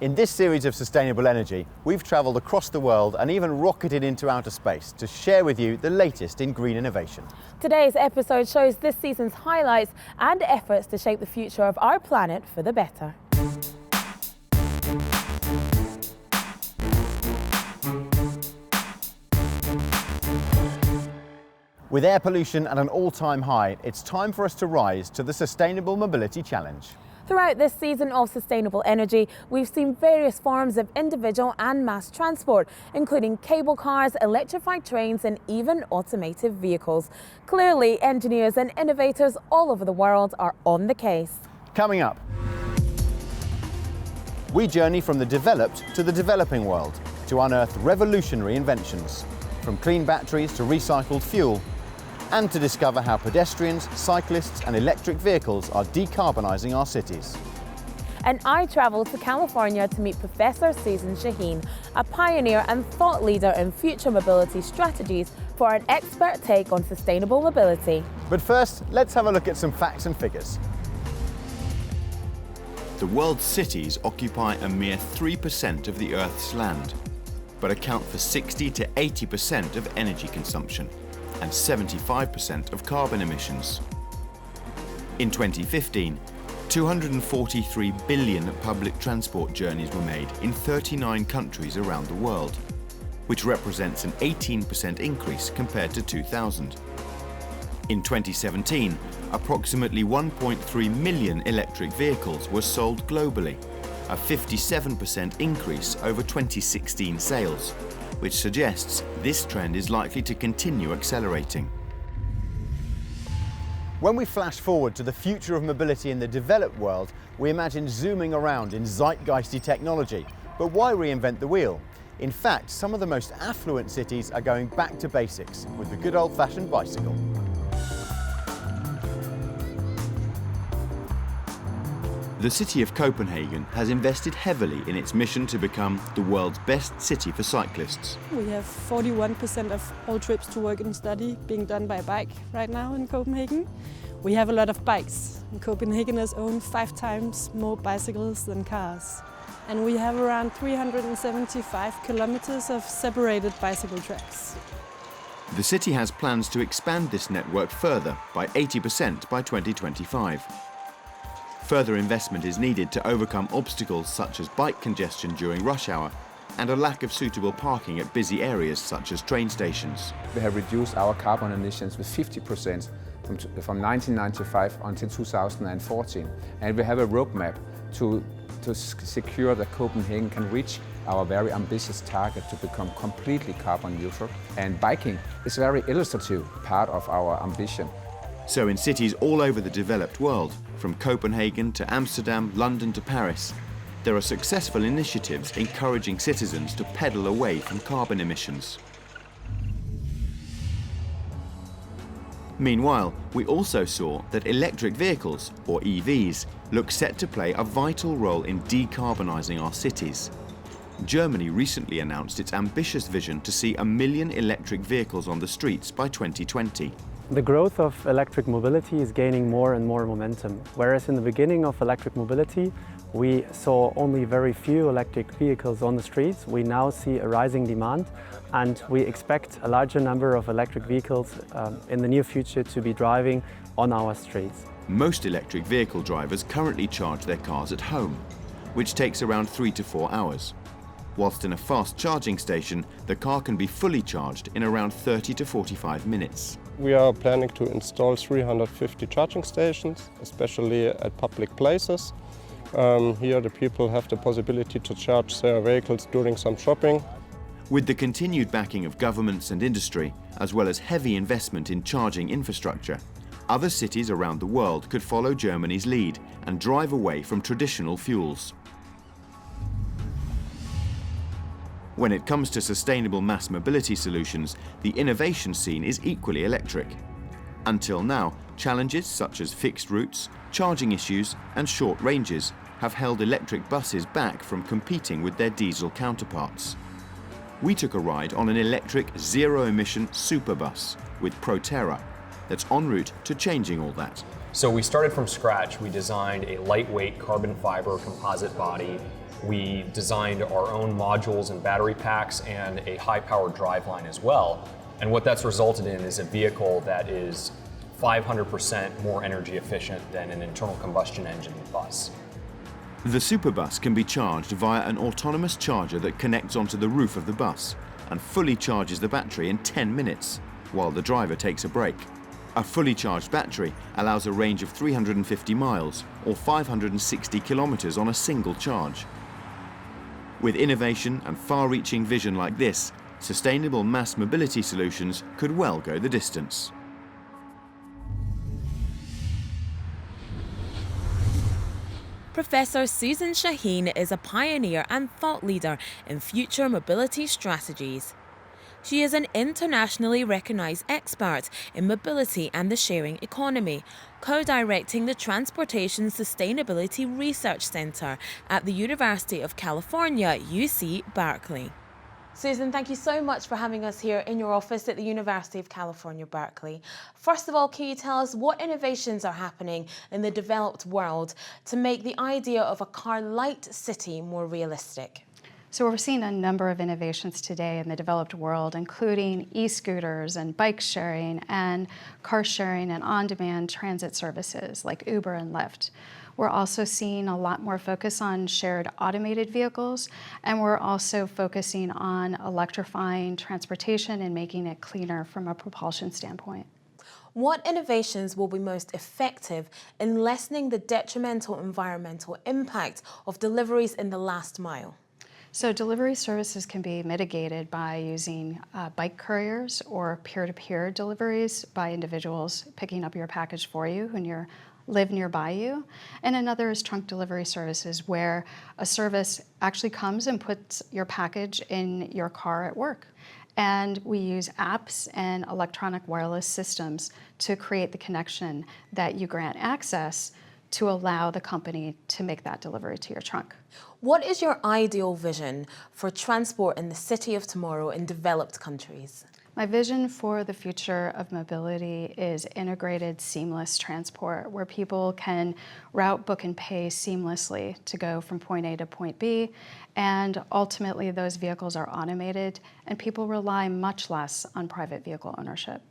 In this series of sustainable energy, we've travelled across the world and even rocketed into outer space to share with you the latest in green innovation. Today's episode shows this season's highlights and efforts to shape the future of our planet for the better. With air pollution at an all-time high, it's time for us to rise to the Sustainable Mobility Challenge. Throughout this season of sustainable energy, we've seen various forms of individual and mass transport, including cable cars, electrified trains, and even automated vehicles. Clearly, engineers and innovators all over the world are on the case. Coming up, we journey from the developed to the developing world to unearth revolutionary inventions, from clean batteries to recycled fuel, and to discover how pedestrians, cyclists and electric vehicles are decarbonising our cities. And I travelled to California to meet Professor Susan Shaheen, a pioneer and thought leader in future mobility strategies, for an expert take on sustainable mobility. But first, let's have a look at some facts and figures. The world's cities occupy a mere 3% of the Earth's land, but account for 60 to 80% of energy consumption and 75% of carbon emissions. In 2015, 243 billion public transport journeys were made in 39 countries around the world, which represents an 18% increase compared to 2000. In 2017, approximately 1.3 million electric vehicles were sold globally, a 57% increase over 2016 sales, which suggests this trend is likely to continue accelerating. When we flash forward to the future of mobility in the developed world, we imagine zooming around in zeitgeisty technology. But why reinvent the wheel? In fact, some of the most affluent cities are going back to basics with the good old-fashioned bicycle. The city of Copenhagen has invested heavily in its mission to become the world's best city for cyclists. We have 41% of all trips to work and study being done by bike right now in Copenhagen. We have a lot of bikes. Copenhageners own 5 times more bicycles than cars. And we have around 375 kilometers of separated bicycle tracks. The city has plans to expand this network further by 80% by 2025. Further investment is needed to overcome obstacles such as bike congestion during rush hour and a lack of suitable parking at busy areas such as train stations. We have reduced our carbon emissions with 50% from 1995 until 2014, and we have a roadmap to secure that Copenhagen can reach our very ambitious target to become completely carbon neutral. And biking is a very illustrative part of our ambition. So in cities all over the developed world, from Copenhagen to Amsterdam, London to Paris, there are successful initiatives encouraging citizens to pedal away from carbon emissions. Meanwhile, we also saw that electric vehicles, or EVs, look set to play a vital role in decarbonising our cities. Germany recently announced its ambitious vision to see 1 million electric vehicles on the streets by 2020. The growth of electric mobility is gaining more and more momentum. Whereas in the beginning of electric mobility, we saw only very few electric vehicles on the streets, we now see a rising demand, and we expect a larger number of electric vehicles in the near future to be driving on our streets. Most electric vehicle drivers currently charge their cars at home, which takes around 3 to 4 hours. Whilst in a fast charging station, the car can be fully charged in around 30 to 45 minutes. We are planning to install 350 charging stations, especially at public places. Here the people have the possibility to charge their vehicles during some shopping. With the continued backing of governments and industry, as well as heavy investment in charging infrastructure, other cities around the world could follow Germany's lead and drive away from traditional fuels. When it comes to sustainable mass mobility solutions, the innovation scene is equally electric. Until now, challenges such as fixed routes, charging issues, and short ranges have held electric buses back from competing with their diesel counterparts. We took a ride on an electric zero-emission superbus with Proterra that's en route to changing all that. So we started from scratch. We designed a lightweight carbon fiber composite body We designed our own modules and battery packs and a high-powered driveline as well. And what that's resulted in is a vehicle that is 500% more energy efficient than an internal combustion engine bus. The Superbus can be charged via an autonomous charger that connects onto the roof of the bus and fully charges the battery in 10 minutes, while the driver takes a break. A fully charged battery allows a range of 350 miles or 560 kilometers on a single charge. With innovation and far-reaching vision like this, sustainable mass mobility solutions could well go the distance. Professor Susan Shaheen is a pioneer and thought leader in future mobility strategies. She is an internationally recognized expert in mobility and the sharing economy, co-directing the Transportation Sustainability Research Center at the University of California, UC Berkeley. Susan, thank you so much for having us here in your office at the University of California, Berkeley. First of all, can you tell us what innovations are happening in the developed world to make the idea of a car-light city more realistic? So we're seeing a number of innovations today in the developed world, including e-scooters and bike sharing and car sharing and on-demand transit services like Uber and Lyft. We're also seeing a lot more focus on shared automated vehicles, and we're also focusing on electrifying transportation and making it cleaner from a propulsion standpoint. What innovations will be most effective in lessening the detrimental environmental impact of deliveries in the last mile? So delivery services can be mitigated by using bike couriers or peer-to-peer deliveries by individuals picking up your package for you when you live nearby you. And another is trunk delivery services, where a service actually comes and puts your package in your car at work. And we use apps and electronic wireless systems to create the connection that you grant access to allow the company to make that delivery to your trunk. What is your ideal vision for transport in the city of tomorrow in developed countries? My vision for the future of mobility is integrated, seamless transport, where people can route, book, and pay seamlessly to go from point A to point B, and ultimately those vehicles are automated and people rely much less on private vehicle ownership.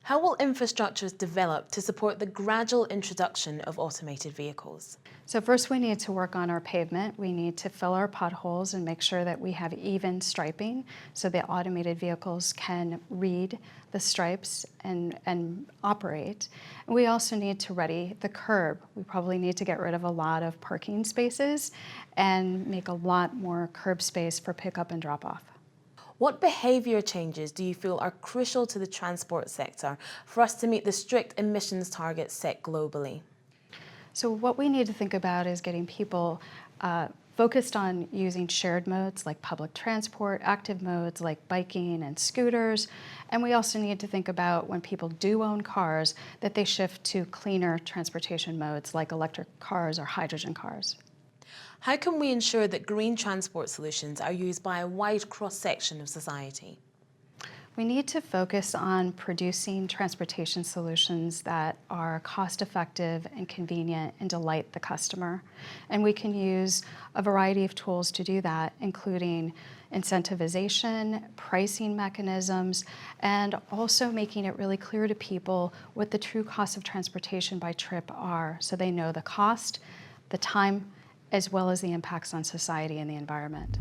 How will infrastructures develop to support the gradual introduction of automated vehicles? So first we need to work on our pavement. We need to fill our potholes and make sure that we have even striping so the automated vehicles can read the stripes and operate. And we also need to ready the curb. We probably need to get rid of a lot of parking spaces and make a lot more curb space for pickup and drop off. What behaviour changes do you feel are crucial to the transport sector for us to meet the strict emissions targets set globally? So what we need to think about is getting people focused on using shared modes like public transport, active modes like biking and scooters. And we also need to think about, when people do own cars, that they shift to cleaner transportation modes like electric cars or hydrogen cars. How can we ensure that green transport solutions are used by a wide cross-section of society? We need to focus on producing transportation solutions that are cost-effective and convenient and delight the customer. And we can use a variety of tools to do that, including incentivization, pricing mechanisms, and also making it really clear to people what the true costs of transportation by trip are, so they know the cost, the time, as well as the impacts on society and the environment.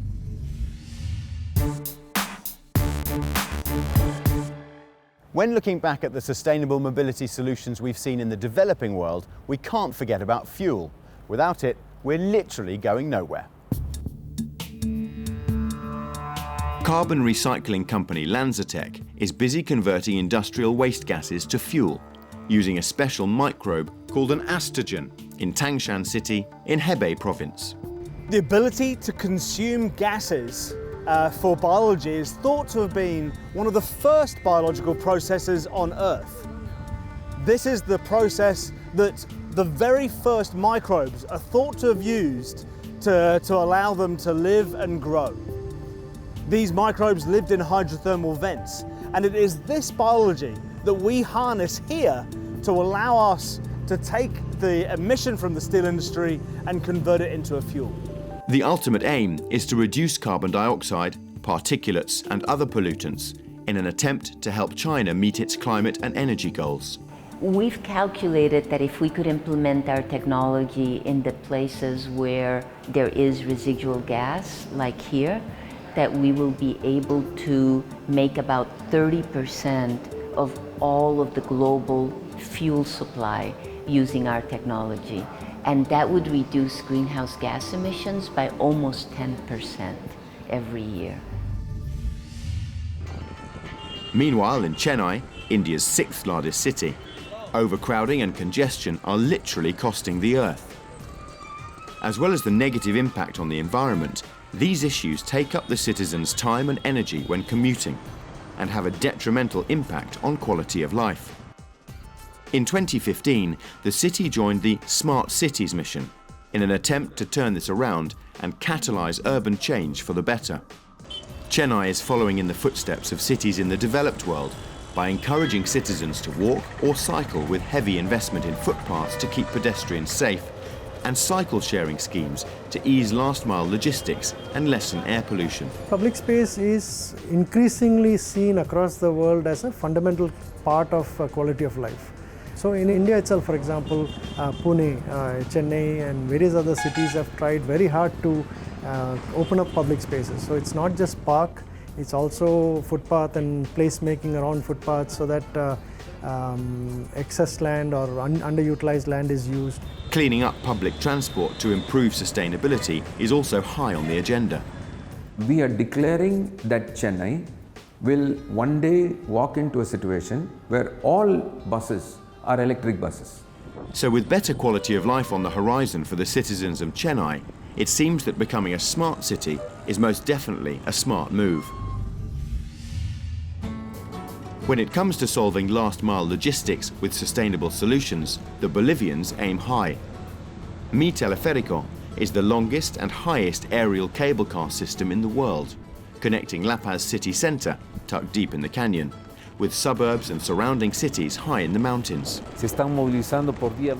When looking back at the sustainable mobility solutions we've seen in the developing world, we can't forget about fuel. Without it, we're literally going nowhere. Carbon recycling company LanzaTech is busy converting industrial waste gases to fuel, using a special microbe called an astagen in Tangshan City in Hebei province. The ability to consume gases for biology is thought to have been one of the first biological processes on Earth. This is the process that the very first microbes are thought to have used to allow them to live and grow. These microbes lived in hydrothermal vents, and it is this biology that we harness here to allow us to take the emission from the steel industry and convert it into a fuel. The ultimate aim is to reduce carbon dioxide, particulates and other pollutants in an attempt to help China meet its climate and energy goals. We've calculated that if we could implement our technology in the places where there is residual gas, like here, that we will be able to make about 30% of all of the global fuel supply using our technology. And that would reduce greenhouse gas emissions by almost 10% every year. Meanwhile, in Chennai, India's sixth largest city, overcrowding and congestion are literally costing the Earth. As well as the negative impact on the environment, these issues take up the citizens' time and energy when commuting and have a detrimental impact on quality of life. In 2015, the city joined the Smart Cities mission in an attempt to turn this around and catalyse urban change for the better. Chennai is following in the footsteps of cities in the developed world by encouraging citizens to walk or cycle with heavy investment in footpaths to keep pedestrians safe and cycle-sharing schemes to ease last-mile logistics and lessen air pollution. Public space is increasingly seen across the world as a fundamental part of quality of life. So in India itself, for example, Pune, Chennai and various other cities have tried very hard to open up public spaces. So it's not just park, it's also footpath and placemaking around footpaths so that excess land or underutilized land is used. Cleaning up public transport to improve sustainability is also high on the agenda. We are declaring that Chennai will one day walk into a situation where all buses are electric buses. So with better quality of life on the horizon for the citizens of Chennai, it seems that becoming a smart city is most definitely a smart move. When it comes to solving last-mile logistics with sustainable solutions, the Bolivians aim high. Mi Teleférico is the longest and highest aerial cable car system in the world, connecting La Paz city centre, tucked deep in the canyon, with suburbs and surrounding cities high in the mountains.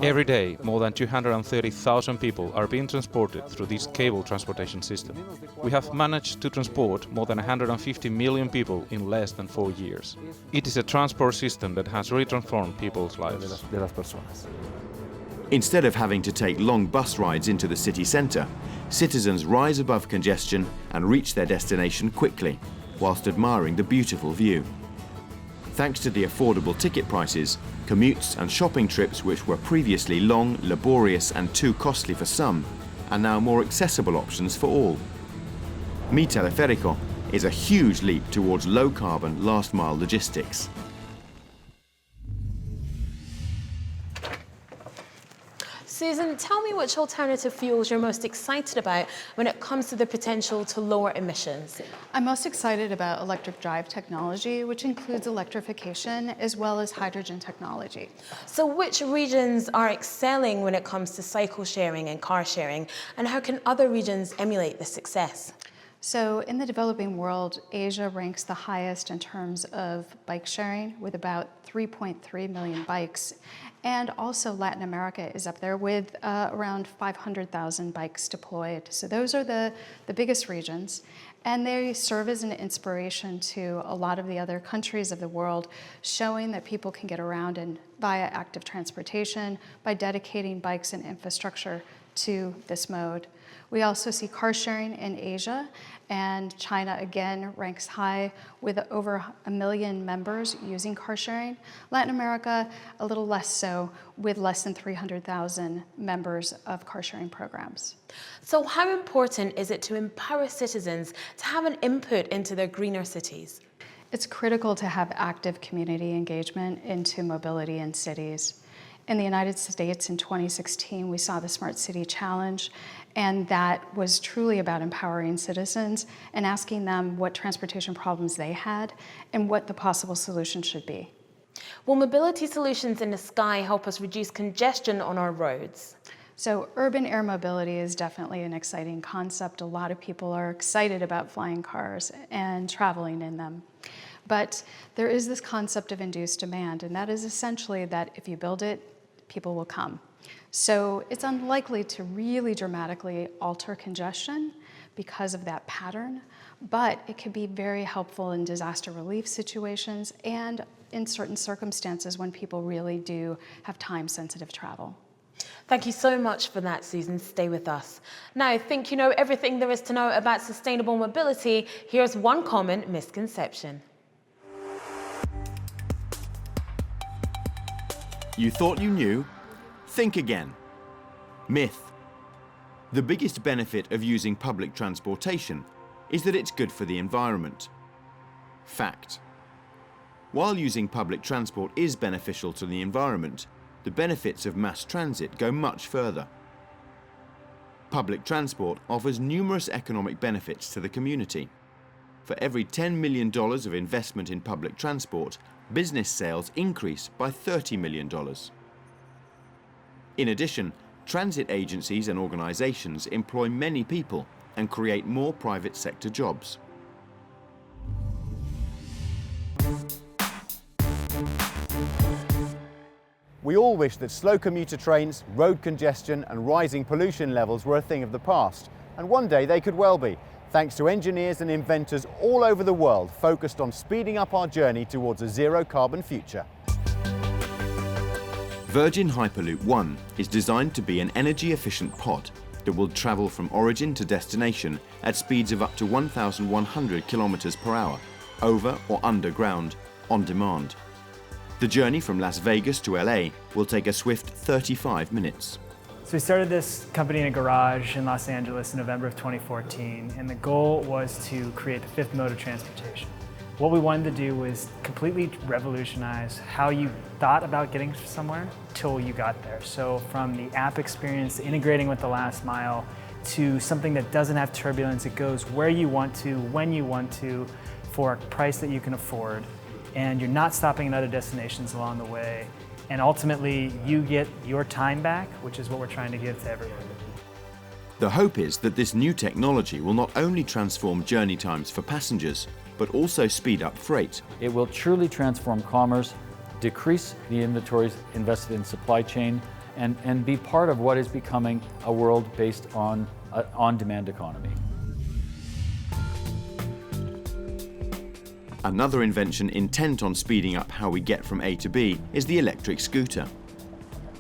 Every day, more than 230,000 people are being transported through this cable transportation system. We have managed to transport more than 150 million people in less than 4 years. It is a transport system that has really transformed people's lives. Instead of having to take long bus rides into the city centre, citizens rise above congestion and reach their destination quickly, whilst admiring the beautiful view. Thanks to the affordable ticket prices, commutes and shopping trips which were previously long, laborious and too costly for some, are now more accessible options for all. Mi Teleférico is a huge leap towards low-carbon last-mile logistics. Susan, tell me which alternative fuels you're most excited about when it comes to the potential to lower emissions. I'm most excited about electric drive technology, which includes electrification as well as hydrogen technology. So which regions are excelling when it comes to cycle sharing and car sharing, and how can other regions emulate this success? So in the developing world, Asia ranks the highest in terms of bike sharing with about 3.3 million bikes. And also Latin America is up there with around 500,000 bikes deployed. So those are the biggest regions. And they serve as an inspiration to a lot of the other countries of the world, showing that people can get around and via active transportation by dedicating bikes and infrastructure to this mode. We also see car sharing in Asia, and China again ranks high with over 1 million members using car sharing. Latin America, a little less so, with less than 300,000 members of car sharing programs. So how important is it to empower citizens to have an input into their greener cities? It's critical to have active community engagement into mobility in cities. In the United States in 2016, we saw the Smart City Challenge, and that was truly about empowering citizens and asking them what transportation problems they had and what the possible solution should be. Will mobility solutions in the sky help us reduce congestion on our roads? So urban air mobility is definitely an exciting concept. A lot of people are excited about flying cars and traveling in them. But there is this concept of induced demand, and that is essentially that if you build it people will come. So it's unlikely to really dramatically alter congestion because of that pattern, but it could be very helpful in disaster relief situations and in certain circumstances when people really do have time-sensitive travel. Thank you so much for that, Susan. Stay with us. Now, I think you know everything there is to know about sustainable mobility. Here's one common misconception. You thought you knew? Think again. Myth. The biggest benefit of using public transportation is that it's good for the environment. Fact. While using public transport is beneficial to the environment, the benefits of mass transit go much further. Public transport offers numerous economic benefits to the community. For every $10 million of investment in public transport, business sales increase by $30 million. In addition, transit agencies and organizations employ many people and create more private sector jobs. We all wish that slow commuter trains, road congestion and rising pollution levels were a thing of the past, and one day they could well be, thanks to engineers and inventors all over the world focused on speeding up our journey towards a zero-carbon future. Virgin Hyperloop 1 is designed to be an energy-efficient pod that will travel from origin to destination at speeds of up to 1,100 kilometers per hour, over or underground, on demand. The journey from Las Vegas to LA will take a swift 35 minutes. So we started this company in a garage in Los Angeles in November of 2014, and the goal was to create the fifth mode of transportation. What we wanted to do was completely revolutionize how you thought about getting somewhere till you got there. So from the app experience, integrating with the last mile, to something that doesn't have turbulence, it goes where you want to, when you want to, for a price that you can afford, and you're not stopping at other destinations along the way. And ultimately, you get your time back, which is what we're trying to give to everyone. The hope is that this new technology will not only transform journey times for passengers, but also speed up freight. It will truly transform commerce, decrease the inventories invested in supply chain, and be part of what is becoming a world based on an on-demand economy. Another invention intent on speeding up how we get from A to B is the electric scooter.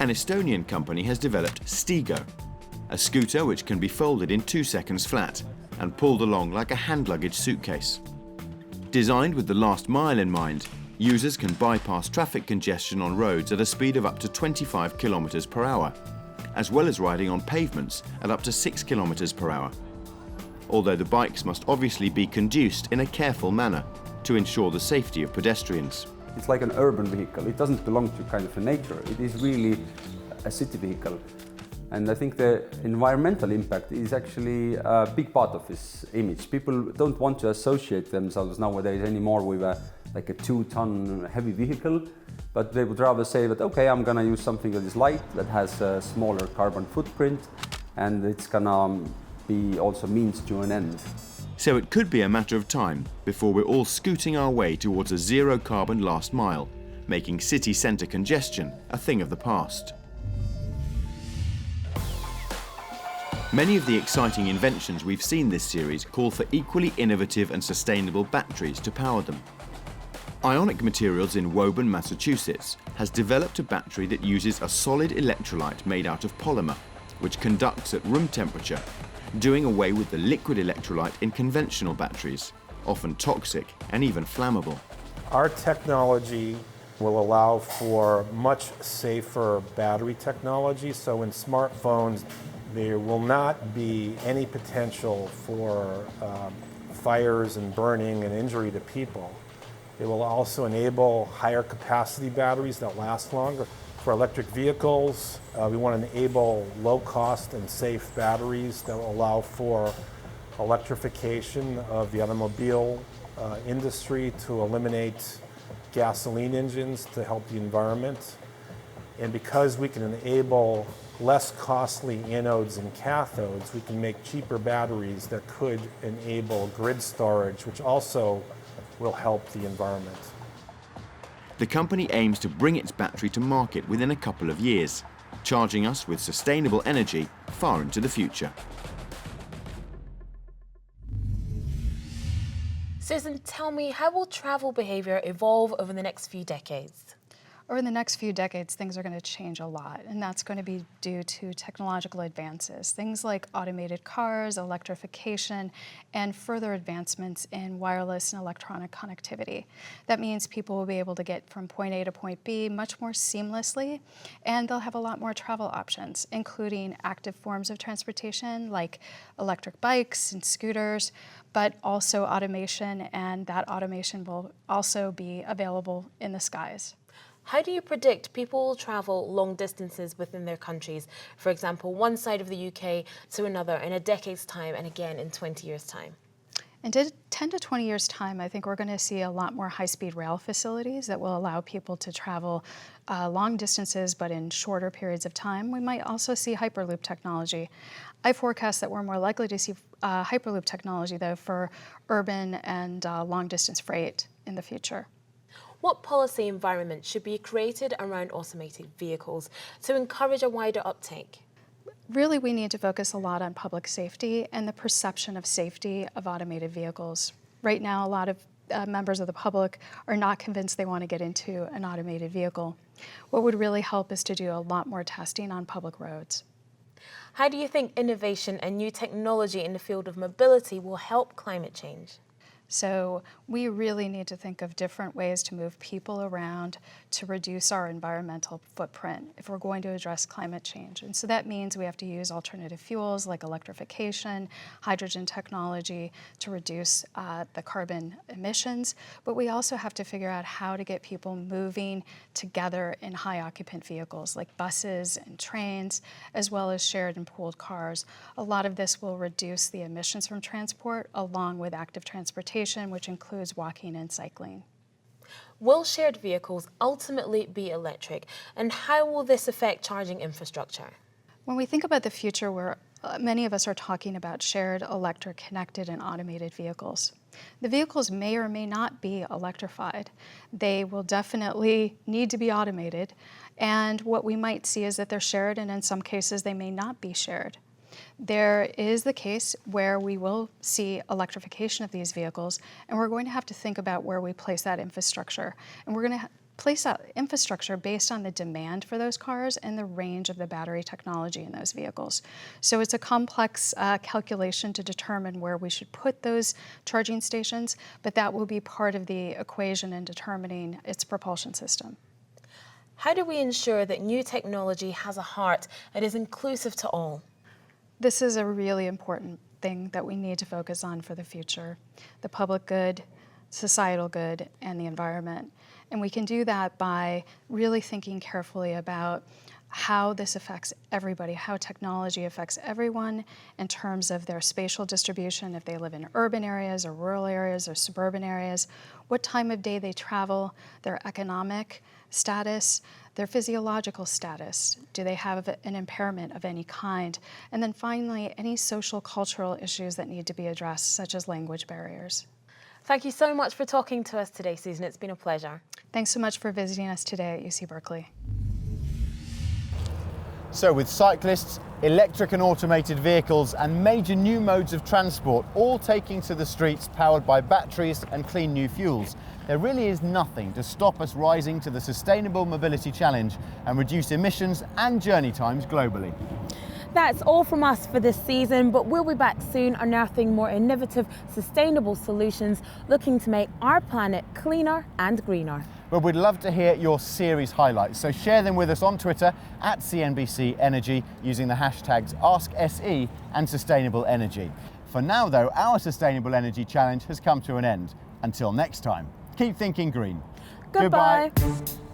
An Estonian company has developed Steiger, a scooter which can be folded in 2 seconds flat and pulled along like a hand luggage suitcase. Designed with the last mile in mind, users can bypass traffic congestion on roads at a speed of up to 25 kilometers per hour, as well as riding on pavements at up to 6 kilometers per hour. Although the bikes must obviously be conducted in a careful manner to ensure the safety of pedestrians. It's like an urban vehicle. It doesn't belong to kind of a nature. It is really a city vehicle. And I think the environmental impact is actually a big part of this image. People don't want to associate themselves nowadays anymore with like a 2-ton heavy vehicle, but they would rather say that, okay, I'm gonna use something that is light, that has a smaller carbon footprint, and it's gonna be also means to an end. So it could be a matter of time before we're all scooting our way towards a zero-carbon last mile, making city centre congestion a thing of the past. Many of the exciting inventions we've seen this series call for equally innovative and sustainable batteries to power them. Ionic Materials in Woburn, Massachusetts has developed a battery that uses a solid electrolyte made out of polymer, which conducts at room temperature, doing away with the liquid electrolyte in conventional batteries, often toxic and even flammable. Our technology will allow for much safer battery technology, so in smartphones there will not be any potential for fires and burning and injury to people. It will also enable higher capacity batteries that last longer. For electric vehicles, we want to enable low-cost and safe batteries that will allow for electrification of the automobile industry to eliminate gasoline engines to help the environment. And because we can enable less costly anodes and cathodes, we can make cheaper batteries that could enable grid storage, which also will help the environment. The company aims to bring its battery to market within a couple of years, charging us with sustainable energy far into the future. Susan, tell me, how will travel behaviour evolve over the next few decades? Over the next few decades, things are going to change a lot, and that's going to be due to technological advances. Things like automated cars, electrification, and further advancements in wireless and electronic connectivity. That means people will be able to get from point A to point B much more seamlessly, and they'll have a lot more travel options, including active forms of transportation like electric bikes and scooters, but also automation, and that automation will also be available in the skies. How do you predict people will travel long distances within their countries? For example, one side of the UK to another in a decade's time and again in 20 years' time? In 10 to 20 years' time, I think we're going to see a lot more high-speed rail facilities that will allow people to travel long distances, but in shorter periods of time. We might also see Hyperloop technology. I forecast that we're more likely to see Hyperloop technology, though, for urban and long-distance freight in the future. What policy environment should be created around automated vehicles to encourage a wider uptake? Really, we need to focus a lot on public safety and the perception of safety of automated vehicles. Right now, a lot of members of the public are not convinced they want to get into an automated vehicle. What would really help is to do a lot more testing on public roads. How do you think innovation and new technology in the field of mobility will help climate change? So we really need to think of different ways to move people around to reduce our environmental footprint if we're going to address climate change. And so that means we have to use alternative fuels like electrification, hydrogen technology to reduce the carbon emissions. But we also have to figure out how to get people moving together in high occupant vehicles like buses and trains, as well as shared and pooled cars. A lot of this will reduce the emissions from transport along with active transportation, which includes walking and cycling. Will shared vehicles ultimately be electric, and how will this affect charging infrastructure? When we think about the future, where many of us are talking about shared, electric, connected, and automated vehicles. The vehicles may or may not be electrified. They will definitely need to be automated, and what we might see is that they're shared, and in some cases they may not be shared. There is the case where we will see electrification of these vehicles, and we're going to have to think about where we place that infrastructure. And we're going to place that infrastructure based on the demand for those cars and the range of the battery technology in those vehicles. So it's a complex calculation to determine where we should put those charging stations, but that will be part of the equation in determining its propulsion system. How do we ensure that new technology has a heart and is inclusive to all? This is a really important thing that we need to focus on for the future: the public good, societal good, and the environment. And we can do that by really thinking carefully about how this affects everybody, how technology affects everyone in terms of their spatial distribution, if they live in urban areas or rural areas or suburban areas, what time of day they travel, their economic status, their physiological status. Do they have an impairment of any kind? And then finally, any social, cultural issues that need to be addressed, such as language barriers. Thank you so much for talking to us today, Susan. It's been a pleasure. Thanks so much for visiting us today at UC Berkeley. So with cyclists, electric and automated vehicles and major new modes of transport all taking to the streets powered by batteries and clean new fuels, there really is nothing to stop us rising to the Sustainable Mobility Challenge and reduce emissions and journey times globally. That's all from us for this season, but we'll be back soon unearthing more innovative, sustainable solutions looking to make our planet cleaner and greener. But we'd love to hear your series highlights, so share them with us on Twitter at CNBC Energy using the hashtags AskSE and Sustainable Energy. For now though, our Sustainable Energy Challenge has come to an end. Until next time, keep thinking green. Goodbye. Goodbye.